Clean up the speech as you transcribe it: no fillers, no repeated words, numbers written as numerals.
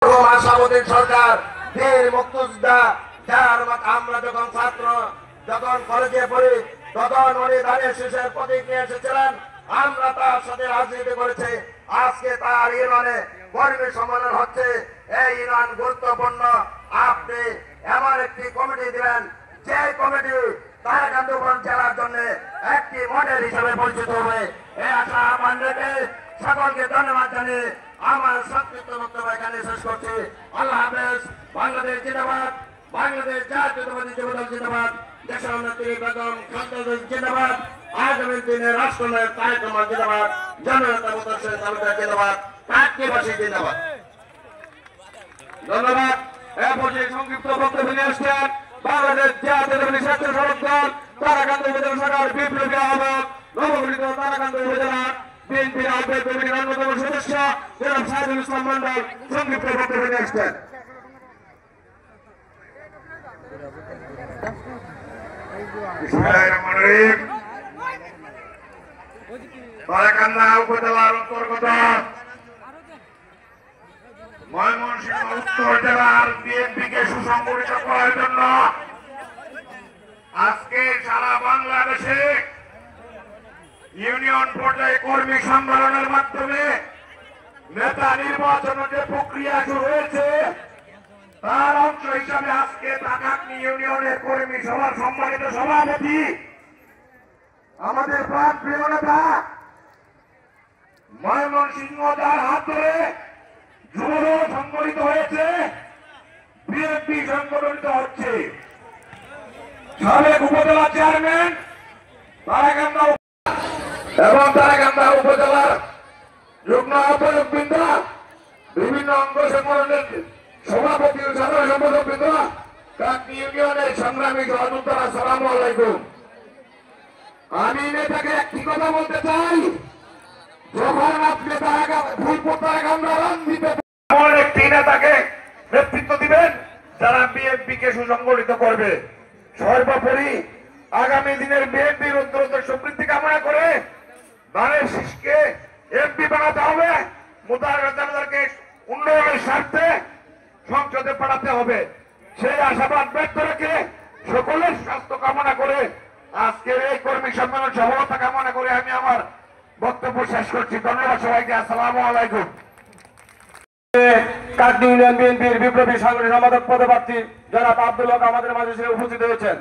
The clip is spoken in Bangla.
আশাবুদ্দিন সরকার বীর মুক্তিযোদ্ধা, যার আমরা যখন ছাত্র যখন কলেজে পড়ি তখন উনি দাঁড়িয়ে শেষের প্রতীক নিয়ে এসেছিলেন। আমরা তার সাথে রাজনীতি করেছি। আজকে তার ইউনিয়নে কর্মী সম্মেলন হচ্ছে। এই ইউনিয়ন গুরুত্বপূর্ণ। আপনি এমন একটি কমিটি দিবেন যে কমিটি তারাকান্দি জেলার জন্য একটি মডেল হিসেবে পরিচিত হবে। এই আশা আহ্বান রেখে সকলকে ধন্যবাদ জানিয়ে আমার সংক্ষিপ্ত বক্তব্য এখানে শেষ করছি। আল্লাহ হাফেজ। বাংলাদেশ জিন্দাবাদ, বাংলাদেশ জাতীয়তাবাদী যুবদল জিন্দাবাদ, দেশের নেত্রী বেগম খালেদা জিন্দাবাদ, আগামী দিনে রাষ্ট্রনায়ক তারেক রহমান জিন্দাবাদ, জননেতা মুতাসির তালুকদার জিন্দাবাদ, কাকদ্বীপবাসী জিন্দাবাদ। ধন্যবাদ। এই পর্যায়ে সংক্ষিপ্ত বক্তব্য নিয়ে আসছেন বাংলাদেশ জাতীয়তাবাদী ছাত্র সড়ক দল তারাকান্দি উপজেলা শাখার বিপ্লবী আহ্বায়ক, নবগঠিত তারাকান্দি উপজেলা বিএনপির আহ্বায়ক কমিটির অন্যতম সদস্য জনাব সাইদুল ইসলাম মন্ডল সংক্ষিপ্ত বক্তব্য নিয়ে আসছেন। তারাকান্দা উপজেলার অন্তর্গত ময়মনসিংহ উত্তর জেলার বিএনপিকে সুসংগঠিত করার জন্য আজকে সারা বাংলাদেশে ইউনিয়ন পর্যায়ে কর্মী সম্মেলনের মাধ্যমে নেতা নির্বাচনের যে প্রক্রিয়া শুরু হয়েছে তার অংশ হিসাবে আজকে তাকাকনি ইউনিয়নের কর্মী সভার সম্মানিত সভাপতি আমাদের প্রাণ প্রিয় নেতা ময়মনসিংহ যার হাত ধরে যুব সংগঠিত হয়েছে, বিএনপি সংগঠিত হচ্ছে। সাবেক উপজেলা চেয়ারম্যান তারাকান্দা এবং তারাকান্দা উপজেলার যুগ্ম আহ্বায়ক বৃন্দ, বিভিন্ন অঙ্গ সংগঠনের সভাপতি ও সাধারণ সম্পাদক বৃন্দ, কাকদ্বীপ ইউনিয়নের সংগ্রামী সহযোদ্ধারা, আসসালামু আলাইকুম। আমি নেতাকে একটি কথা বলতে চাই, যখন আপনি তারাকান্দা রান দিতে এমন একটি নেতাকে নেতৃত্ব দিবেন যারা বিএনপি কে সুসংগঠিত করবে। সর্বোপরি আগামী দিনের বিএনপির উত্তরোত্তর সমৃদ্ধি কামনা করে ধানের শীষকে এমপি বানাতে হবে, মুতাহারকে উন্নয়নের স্বার্থে সংসদে পাঠাতে হবে। সেই আশাবাদ ব্যক্ত রেখে সকলের স্বাস্থ্য কামনা করে আজকের এই কর্মী সম্মেলন সফলতা কামনা করে আমি আমার বক্তব্য শেষ করছি। ধন্যবাদ সবাইকে। আসসালামু আলাইকুম। কাকদ্বীপ ইউনিয়ন বিএনপির বিপ্লবী সাংগঠনিক সম্পাদক পদপ্রার্থী জনাব আব্দুল হক আমাদের মাঝে উপস্থিত হয়েছেন।